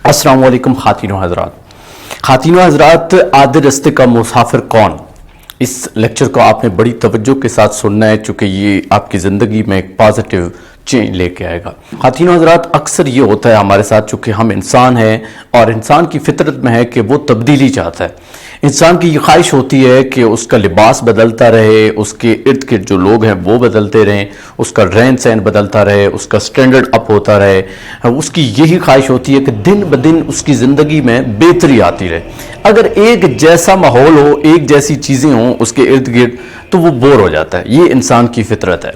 अस्सलाम वालेकुम खातिनों हजरात, आधे रास्ते का मुसाफिर कौन। इस लेक्चर को आपने बड़ी तवज्जो के साथ सुनना है, चूँकि ये आपकी ज़िंदगी में एक पॉजिटिव चेंज लेके आएगा। खातिनों हजरात, अक्सर ये होता है हमारे साथ, चूँकि हम इंसान हैं और इंसान की फितरत में है कि वो तब्दीली चाहता है। इंसान की ये ख्वाहिश होती है कि उसका लिबास बदलता रहे, उसके इर्द गिर्द जो लोग हैं वो बदलते रहें, उसका रहन सहन बदलता रहे, उसका स्टैंडर्ड अप होता रहे। उसकी यही ख्वाहिश होती है कि दिन ब दिन उसकी ज़िंदगी में बेहतरी आती रहे। अगर एक जैसा माहौल हो, एक जैसी चीज़ें हों उसके इर्द गिर्द, तो वो बोर हो जाता है। ये इंसान की फितरत है।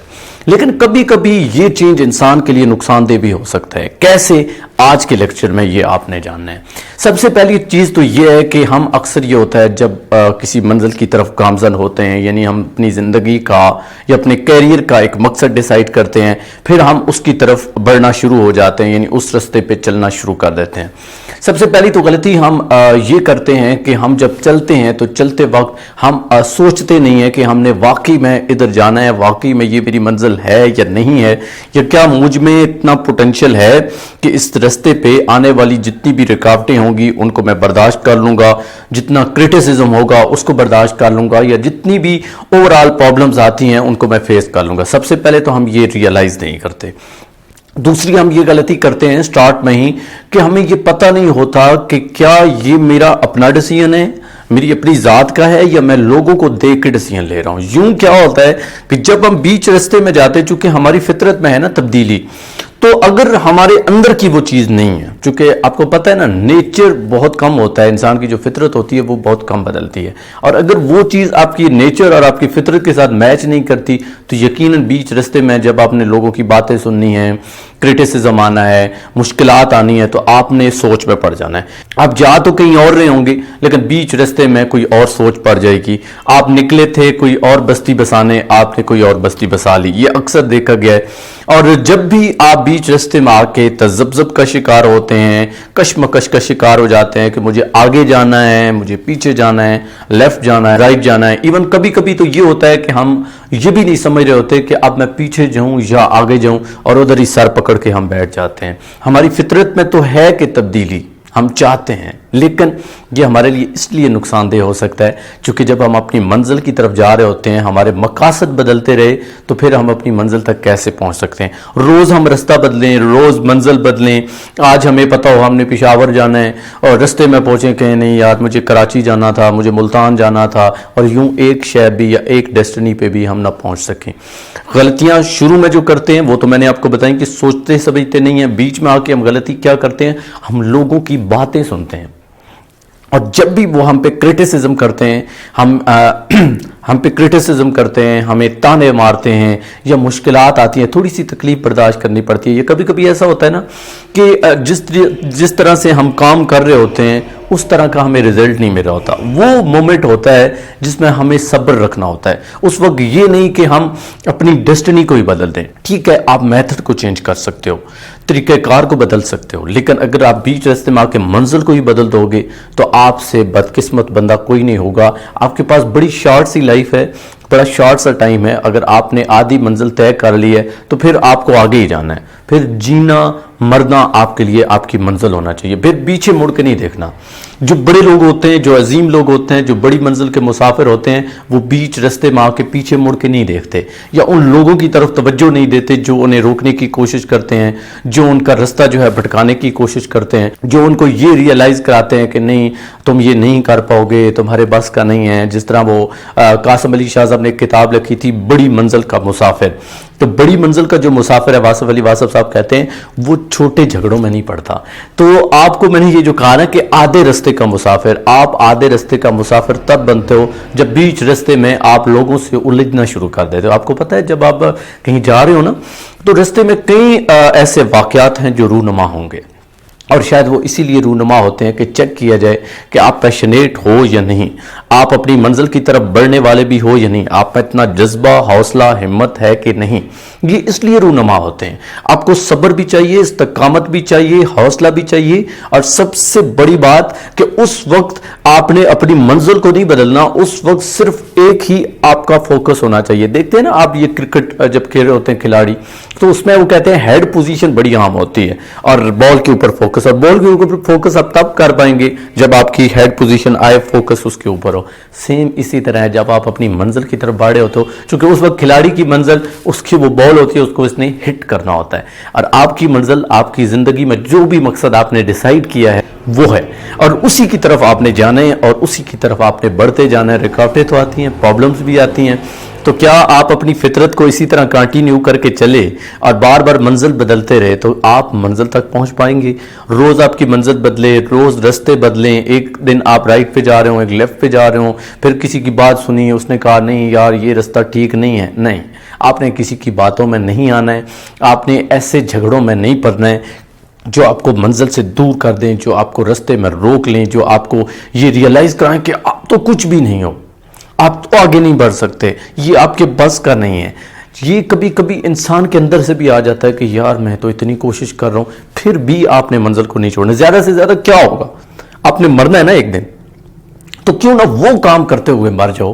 लेकिन कभी कभी ये चेंज इंसान के लिए नुकसानदेह भी हो सकता है। कैसे? आज के लेक्चर में ये आपने जानना है। सबसे पहली चीज़ तो ये है कि हम अक्सर ये होता है जब किसी मंजिल की तरफ गामजन होते हैं, यानी हम अपनी ज़िंदगी का या अपने कैरियर का एक मकसद डिसाइड करते हैं, फिर हम उसकी तरफ बढ़ना शुरू हो जाते हैं, यानी उस रास्ते पे चलना शुरू कर देते हैं। सबसे पहली तो गलती हम ये करते हैं कि हम जब चलते हैं तो चलते वक्त हम सोचते नहीं है कि हमने वाकई में इधर जाना है, वाकई में ये मेरी मंजिल है या नहीं है, या क्या मुझ में इतना पोटेंशियल है कि इस रास्ते पे आने वाली जितनी भी रुकावटें होंगी उनको मैं बर्दाश्त कर लूँगा, जितना क्रिटिसिज्म होगा उसको बर्दाश्त कर लूँगा, या जितनी भी ओवरऑल प्रॉब्लम्स आती हैं उनको मैं फेस कर लूँगा। सबसे पहले तो हम ये रियलाइज़ नहीं करते। दूसरी हम ये गलती करते हैं स्टार्ट में ही कि हमें ये पता नहीं होता कि क्या ये मेरा अपना डिसीजन है, मेरी अपनी ज़ात का है, या मैं लोगों को देख के डिसीजन ले रहा हूँ। यूं क्या होता है कि जब हम बीच रास्ते में जाते हैं, चूंकि हमारी फितरत में है ना तब्दीली, तो अगर हमारे अंदर की वो चीज़ नहीं है, चूंकि आपको पता है ना नेचर बहुत कम होता है, इंसान की जो फितरत होती है वो बहुत कम बदलती है, और अगर वो चीज़ आपकी नेचर और आपकी फितरत के साथ मैच नहीं करती तो यकीनन बीच रास्ते में जब आपने लोगों की बातें सुननी है, क्रिटिसिज्म आना है, मुश्किलात आनी है, तो आपने सोच में पड़ जाना है। आप जा तो कहीं और रहे होंगे लेकिन बीच रास्ते में कोई और सोच पड़ जाएगी। आप निकले थे कोई और बस्ती बसाने, आपने कोई और बस्ती बसा ली। ये अक्सर देखा गया है। और जब भी आप बीच रास्ते में आके तजब्जुब का शिकार होते हैं, कशमकश का शिकार हो जाते हैं कि मुझे आगे जाना है, मुझे पीछे जाना है, लेफ्ट जाना है, राइट जाना है। इवन कभी कभी तो ये होता है कि हम ये भी नहीं समझ रहे होते कि अब मैं पीछे जाऊं या आगे जाऊं, और उधर ही सर पकड़ के हम बैठ जाते हैं। हमारी फितरत में तो है कि तब्दीली हम चाहते हैं, लेकिन ये हमारे लिए इसलिए नुकसानदेह हो सकता है क्योंकि जब हम अपनी मंजिल की तरफ जा रहे होते हैं, हमारे मकासद बदलते रहे, तो फिर हम अपनी मंजिल तक कैसे पहुंच सकते हैं। रोज़ हम रास्ता बदलें, रोज़ मंजिल बदलें। आज हमें पता हो हमने पेशावर जाना है और रास्ते में पहुंचे कहें नहीं यार मुझे कराची जाना था, मुझे मुल्तान जाना था, और यूं एक शहर भी या एक डेस्टिनी पे भी हम ना पहुंच सकें। गलतियां शुरू में जो करते हैं वो तो मैंने आपको बताई कि सोचते समझते नहीं है। बीच में आके हम गलती क्या करते हैं, हम लोगों की बातें सुनते हैं, और जब भी वो हम पे क्रिटिसिज्म करते हैं, हम पे क्रिटिसिज्म करते हैं, हमें ताने मारते हैं, या मुश्किलात आती हैं, थोड़ी सी तकलीफ बर्दाश्त करनी पड़ती है। ये कभी कभी ऐसा होता है ना कि जिस तरह से हम काम कर रहे होते हैं उस तरह का हमें रिजल्ट नहीं मिल रहा होता। वो मोमेंट होता है जिसमें हमें सब्र रखना होता है। उस वक्त ये नहीं कि हम अपनी डेस्टिनी को ही बदल दें। ठीक है, आप मेथड को चेंज कर सकते हो, तरीक़ेकार को बदल सकते हो, लेकिन अगर आप बीच रास्ते में आके मंजिल को ही बदल दोगे तो आपसे बदकिस्मत बंदा कोई नहीं होगा। आपके पास बड़ी शॉर्ट सी लाइफ है, बड़ा शॉर्ट सा टाइम है। अगर आपने आधी मंजिल तय कर ली है तो फिर आपको आगे ही जाना है। फिर जीना मरना आपके लिए आपकी मंजिल होना चाहिए, फिर पीछे मुड़ के नहीं देखना। जो बड़े लोग होते हैं, जो अजीम लोग होते हैं, जो बड़ी मंजिल के मुसाफिर होते हैं, वो बीच रास्ते में आके पीछे मुड़ के नहीं देखते, या उन लोगों की तरफ तवज्जो नहीं देते जो उन्हें रोकने की कोशिश करते हैं, जो उनका रास्ता जो है भटकाने की कोशिश करते हैं, जो उनको ये रियलाइज़ कराते हैं कि नहीं तुम ये नहीं कर पाओगे, तुम्हारे बस का नहीं है। जिस तरह वो कासिम अली शाह साहब ने एक किताब लिखी थी बड़ी मंजिल का मुसाफिर। तो बड़ी मंजिल का जो मुसाफिर है, वासिफ अली वासिफ साहब कहते हैं, वो छोटे झगड़ों में नहीं पड़ता। तो आपको मैंने ये जो कहा ना कि आधे रास्ते का मुसाफिर, आप आधे रास्ते का मुसाफिर तब बनते हो जब बीच रास्ते में आप लोगों से उलझना शुरू कर देते हो। आपको पता है जब आप कहीं जा रहे हो ना तो रास्ते में कई ऐसे वाकयात हैं जो रूनुमा होंगे, और शायद वो इसीलिए रूनुमा होते हैं कि चेक किया जाए कि आप पैशनेट हो या नहीं, आप अपनी मंजिल की तरफ बढ़ने वाले भी हो या नहीं, आप में इतना जज्बा, हौसला, हिम्मत है कि नहीं। یہ اس لیے رونما ہوتے ہیں. آپ کو صبر بھی چاہیے, استقامت بھی چاہیے, حوصلہ بھی چاہیے, اور سب سے بڑی بات کہ اس وقت آپ نے اپنی منزل کو نہیں بدلنا, اس وقت صرف ایک ہی آپ کا فوکس ہونا چاہیے. دیکھتے ہیں نا آپ یہ کرکٹ جب کھیل رہے ہوتے ہیں کھلاڑی, تو اس میں وہ کہتے ہیں ہیڈ پوزیشن بڑی عام ہوتی ہے اور بال کے اوپر فوکس, اور بال کے اوپر فوکس آپ تب کر پائیں گے جب آپ کی ہیڈ پوزیشن آئے, فوکس اس کے اوپر ہو. سیم اسی طرح ہے جب آپ اپنی منزل کی طرف بڑھے ہوتے ہو, چونکہ اس وقت کھلاڑی کی منزل اس کی وہ بال ہوتی ہے, اس کو اس نے ہٹ کرنا ہوتا ہے, اور آپ کی منزل آپ کی زندگی میں جو بھی مقصد آپ نے ڈیسائیڈ کیا ہے وہ ہے, اور اسی کی طرف آپ نے جانا ہے اور اسی کی طرف آپ نے بڑھتے جانا ہے. رکاوٹیں تو آتی ہیں, پرابلمز بھی آتی ہیں, تو کیا آپ اپنی فطرت کو اسی طرح کنٹینیو کر کے چلے اور بار بار منزل بدلتے رہے تو آپ منزل تک پہنچ پائیں گے. روز آپ کی منزل بدلے, روز رستے بدلیں, ایک دن آپ رائٹ پہ جا رہے ہوں, ایک لیفٹ پہ جا رہے ہوں, پھر کسی کی بات سنی, اس نے کہا نہیں یار یہ رستہ ٹھیک نہیں ہے. نہیں, آپ نے کسی کی باتوں میں نہیں آنا ہے, آپ نے ایسے جھگڑوں میں نہیں پڑنا ہے جو آپ کو منزل سے دور کر دیں, جو آپ کو رستے میں روک لیں, جو آپ کو یہ ریئلائز کرائیں کہ آپ تو کچھ بھی نہیں ہو, آپ تو آگے نہیں بڑھ سکتے, یہ آپ کے بس کا نہیں ہے. یہ کبھی کبھی انسان کے اندر سے بھی آ جاتا ہے کہ یار میں تو اتنی کوشش کر رہا ہوں, پھر بھی آپ نے منزل کو نہیں چھوڑنا. زیادہ سے زیادہ کیا ہوگا, آپ نے مرنا ہے نا ایک دن, تو کیوں نہ وہ کام کرتے ہوئے مر جاؤ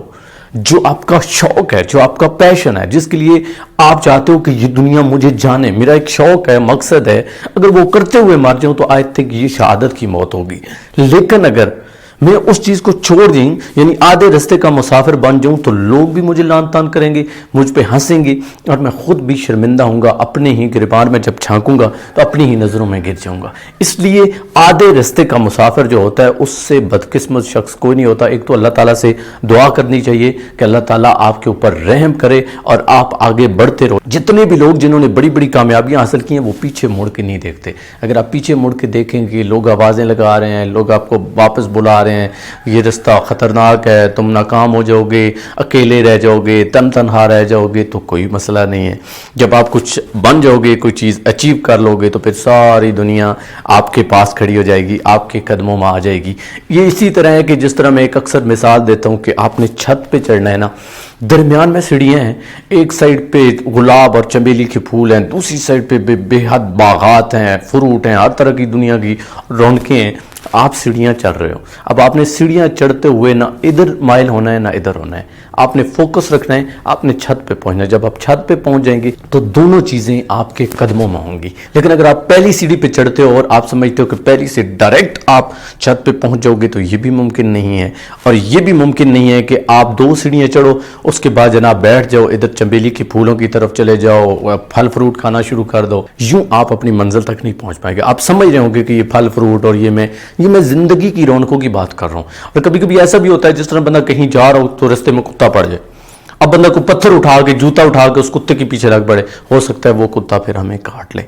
جو آپ کا شوق ہے, جو آپ کا پیشن ہے, جس کے لیے آپ چاہتے ہو کہ یہ دنیا مجھے جانے, میرا ایک شوق ہے, مقصد ہے. اگر وہ کرتے ہوئے مر جاؤں تو آئی تھنک یہ شہادت کی موت ہوگی. لیکن اگر میں اس چیز کو چھوڑ دیں, یعنی آدھے رستے کا مسافر بن جاؤں, تو لوگ بھی مجھے لان تان کریں گے, مجھ پہ ہنسیں گے, اور میں خود بھی شرمندہ ہوں گا. اپنے ہی گریبان میں جب جھانکوں گا تو اپنی ہی نظروں میں گر جاؤں گا. اس لیے آدھے رستے کا مسافر جو ہوتا ہے اس سے بدقسمت شخص کوئی نہیں ہوتا. ایک تو اللہ تعالیٰ سے دعا کرنی چاہیے کہ اللہ تعالیٰ آپ کے اوپر رحم کرے اور آپ آگے بڑھتے رہو. جتنے بھی لوگ جنہوں نے بڑی بڑی کامیابیاں حاصل کی ہیں وہ پیچھے مڑ کے نہیں دیکھتے. اگر آپ پیچھے مڑ کے دیکھیں گے, لوگ آوازیں لگا رہے ہیں, لوگ آپ کو واپس بلا رہے ہیں, یہ رستہ خطرناک ہے, تم ناکام ہو جاؤ گے, اکیلے رہ جاؤ گے, تنہا رہ جاؤ گے, تو کوئی مسئلہ نہیں ہے. جب آپ کچھ بن جاؤ گے, کوئی چیز اچیو کر لو گے, تو پھر ساری دنیا آپ کے پاس کھڑی ہو جائے گی, آپ کے قدموں میں آ جائے گی. یہ اسی طرح ہے کہ جس طرح میں ایک اکثر مثال دیتا ہوں کہ آپ نے چھت پہ چڑھنا ہے نا, درمیان میں سیڑھیاں ہیں, ایک سائڈ پہ گلاب اور چمیلی کے پھول ہیں, دوسری سائڈ پہ بے حد باغات ہیں, فروٹ ہیں, ہر طرح کی دنیا کی رونقیں ہیں. آپ سیڑھیاں چڑھ رہے ہو, اب آپ نے سیڑھیاں چڑھتے ہوئے نہ ادھر مائل ہونا ہے نہ ادھر ہونا ہے, آپ نے فوکس رکھنا ہے, آپ نے چھت پہ پہنچنا ہے. جب آپ چھت پہ پہنچ جائیں گے تو دونوں چیزیں آپ کے قدموں میں ہوں گی. لیکن اگر آپ پہلی سیڑھی پہ چڑھتے ہو اور آپ سمجھتے ہو کہ پہلی سے ڈائریکٹ آپ چھت پہ پہنچ جاؤ گے, تو یہ بھی ممکن نہیں ہے. اور یہ بھی ممکن نہیں ہے کہ آپ 2 سیڑھیاں چڑھو, اس کے بعد جناب بیٹھ جاؤ, ادھر چمیلی کے پھولوں کی طرف چلے جاؤ, پھل فروٹ کھانا شروع کر دو. یوں آپ اپنی منزل تک نہیں پہنچ پائیں گے. آپ سمجھ رہے ہوں گے کہ یہ پھل فروٹ اور یہ میں زندگی کی رونقوں کی بات کر رہا ہوں. اور کبھی کبھی ایسا بھی ہوتا ہے جس طرح بندہ کہیں جا رہا ہو تو رستے میں کتا پڑ جائے, اب بندہ کو پتھر اٹھا کے, جوتا اٹھا کے اس کتے کے پیچھے لگ پڑے, ہو سکتا ہے وہ کتا پھر ہمیں کاٹ لے.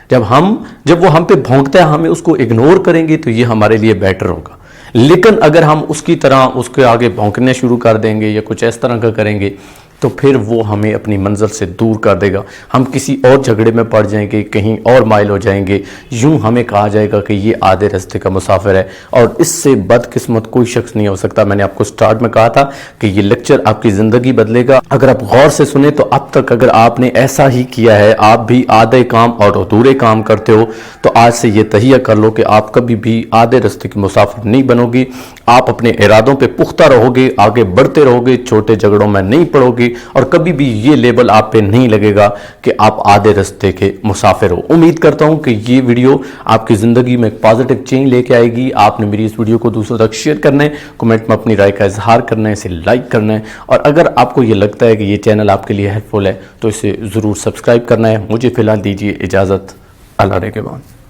جب وہ ہم پہ بھونکتا ہے, ہمیں اس کو اگنور کریں گے تو یہ ہمارے لیے بیٹر ہوگا. لیکن اگر ہم اس کی طرح اس کے آگے بھونکنے شروع کر دیں گے یا کچھ اس طرح کا کریں گے تو پھر وہ ہمیں اپنی منزل سے دور کر دے گا. ہم کسی اور جھگڑے میں پڑ جائیں گے, کہیں اور مائل ہو جائیں گے. یوں ہمیں کہا جائے گا کہ یہ آدھے راستے کا مسافر ہے, اور اس سے بدقسمت کوئی شخص نہیں ہو سکتا. میں نے آپ کو سٹارٹ میں کہا تھا کہ یہ لیکچر آپ کی زندگی بدلے گا اگر آپ غور سے سنیں. تو اب تک اگر آپ نے ایسا ہی کیا ہے, آپ بھی آدھے کام اور ادھورے کام کرتے ہو, تو آج سے یہ تہیہ کر لو کہ آپ کبھی بھی آدھے راستے کے مسافر نہیں بنو گی. آپ اپنے ارادوں پہ پختہ رہو گے, آگے بڑھتے رہو گے, چھوٹے جھگڑوں میں نہیں پڑو گے, اور کبھی بھی یہ لیبل آپ پہ نہیں لگے گا کہ آپ آدھے راستے کے مسافر ہو. امید کرتا ہوں کہ یہ ویڈیو آپ کی زندگی میں ایک پازیٹیو چینج لے کے آئے گی. آپ نے میری اس ویڈیو کو دوسروں تک شیئر کرنا ہے, کمنٹ میں اپنی رائے کا اظہار کرنا ہے, اسے لائک کرنا ہے, اور اگر آپ کو یہ لگتا ہے کہ یہ چینل آپ کے لیے ہیلپ فل ہے تو اسے ضرور سبسکرائب کرنا ہے. مجھے فی الحال دیجیے اجازت. اللہ نگہبان.